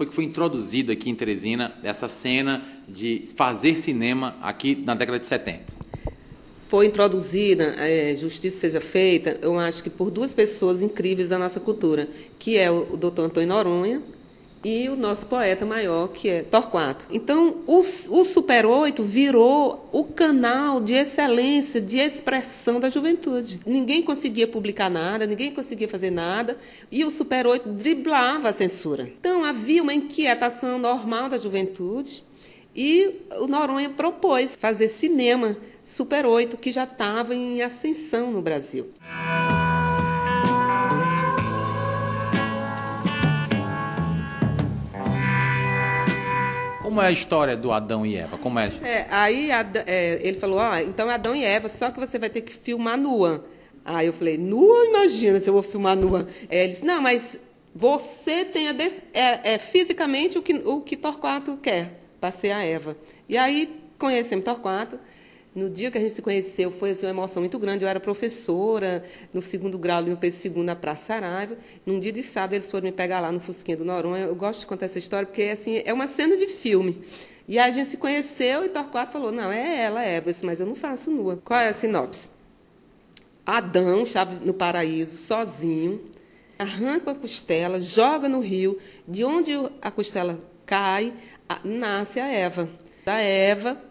que foi introduzida aqui em Teresina essa cena de fazer cinema aqui na década de 70? Foi introduzida, justiça seja feita, eu acho que por duas pessoas incríveis da nossa cultura, que é o Dr. Antônio Noronha e o nosso poeta maior, que é Torquato. Então, o Super 8 virou o canal de excelência, de expressão da juventude. Ninguém conseguia publicar nada, ninguém conseguia fazer nada, e o Super 8 driblava a censura. Então, havia uma inquietação normal da juventude, e o Noronha propôs fazer cinema Super 8, que já estava em ascensão no Brasil. Como é a história do Adão e Eva? Como é? Aí ele falou, então é Adão e Eva, só que você vai ter que filmar nua. Aí eu falei, nua? Imagina se eu vou filmar nua. Ele disse, não, mas você tem fisicamente o que Torquato quer, para ser a Eva. E aí conhecemos Torquato. No dia que a gente se conheceu, foi assim, uma emoção muito grande. Eu era professora no 2º grau, ali no Pedro II, na Praça Saraiva. Num dia de sábado, eles foram me pegar lá no Fusquinha do Noronha. Eu gosto de contar essa história, porque assim, é uma cena de filme. E a gente se conheceu e Torquato falou, não, é ela, é Eva. Eu disse, mas eu não faço nua. Qual é a sinopse? Adão estava no paraíso, sozinho, arranca a costela, joga no rio. De onde a costela cai, nasce a Eva. Da Eva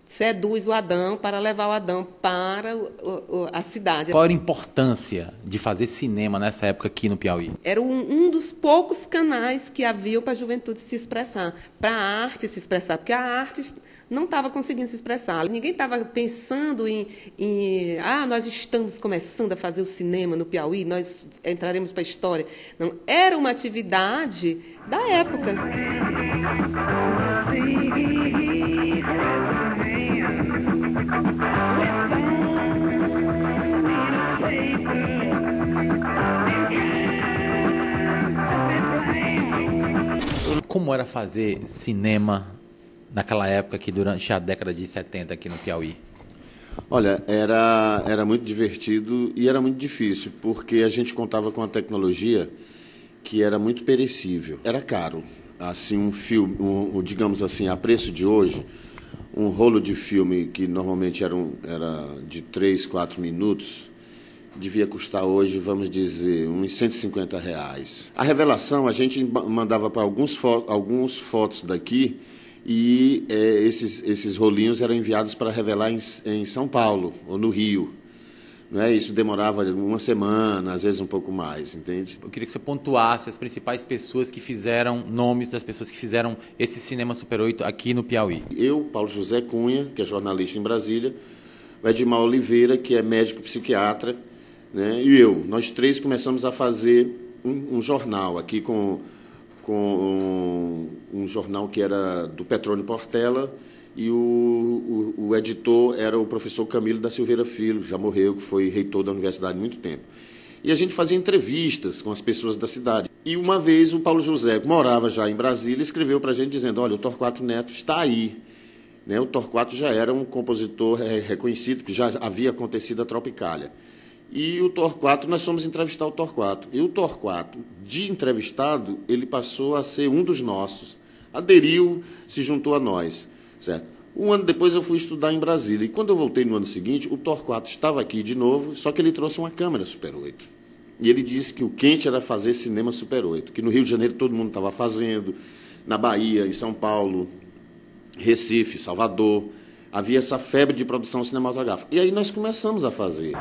seduz o Adão para levar o Adão para a cidade. Qual era a importância de fazer cinema nessa época aqui no Piauí? Era um dos poucos canais que havia para a juventude se expressar, para a arte se expressar, porque a arte não estava conseguindo se expressar. Ninguém estava pensando nós estamos começando a fazer o cinema no Piauí, nós entraremos para a história. Não, era uma atividade da época. Como era fazer cinema naquela época, aqui durante a década de 70 aqui no Piauí? Olha, era muito divertido e era muito difícil, porque a gente contava com uma tecnologia que era muito perecível. Era caro. Assim, um filme, digamos assim, a preço de hoje, um rolo de filme que normalmente era de 3, 4 minutos, devia custar hoje, vamos dizer, uns R$150. A revelação, a gente mandava para alguns fotos daqui e esses rolinhos eram enviados para revelar em São Paulo ou no Rio. Não é? Isso demorava uma semana, às vezes um pouco mais, entende? Eu queria que você pontuasse as principais pessoas que fizeram, nomes das pessoas que fizeram esse cinema Super 8 aqui no Piauí. Eu, Paulo José Cunha, que é jornalista em Brasília, o Edmar Oliveira, que é médico psiquiatra, né? E nós três começamos a fazer um jornal aqui com um jornal que era do Petrônio Portela, e o editor era o professor Camilo da Silveira Filho, já morreu, que foi reitor da universidade há muito tempo. E a gente fazia entrevistas com as pessoas da cidade. E uma vez o Paulo José, que morava já em Brasília, escreveu para a gente dizendo, olha, o Torquato Neto está aí. Né? O Torquato já era um compositor reconhecido, que já havia acontecido a Tropicália. E o Torquato, nós fomos entrevistar o Torquato. E o Torquato, de entrevistado, ele passou a ser um dos nossos. Aderiu, se juntou a nós. Certo? Um ano depois eu fui estudar em Brasília. E quando eu voltei no ano seguinte, o Torquato estava aqui de novo, só que ele trouxe uma câmera Super 8. E ele disse que o quente era fazer cinema Super 8, que no Rio de Janeiro todo mundo estava fazendo, na Bahia, em São Paulo, Recife, Salvador. Havia essa febre de produção cinematográfica. E aí nós começamos a fazer.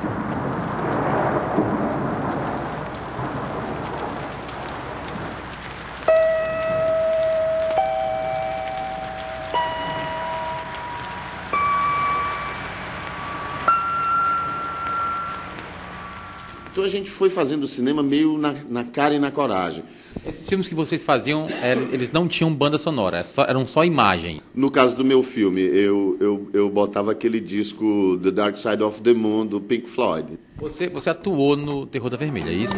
Então a gente foi fazendo o cinema meio na cara e na coragem. Esses filmes que vocês faziam, eles não tinham banda sonora, eram só imagem. No caso do meu filme, eu botava aquele disco The Dark Side of the Moon, do Pink Floyd. Você atuou no Terror da Vermelha, é isso?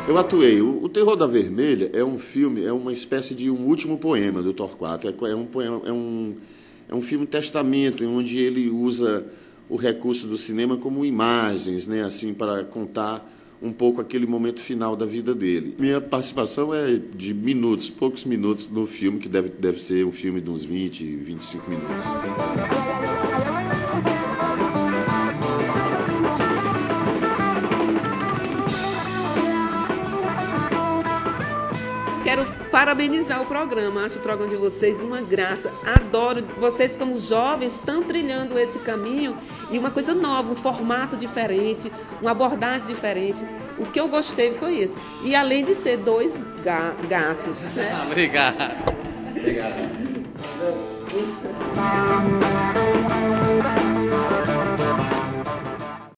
Eu atuei. O Terror da Vermelha é um filme, é uma espécie de um último poema do Torquato. É um filme testamento, em onde ele usa o recurso do cinema como imagens, né, assim, para contar um pouco aquele momento final da vida dele. Minha participação é de minutos, poucos minutos no filme, que deve ser um filme de uns 20, 25 minutos. Quero parabenizar o programa, acho o programa de vocês uma graça, adoro, vocês como jovens estão trilhando esse caminho e uma coisa nova, um formato diferente, uma abordagem diferente, o que eu gostei foi isso, e além de ser dois gatos, né? Obrigado.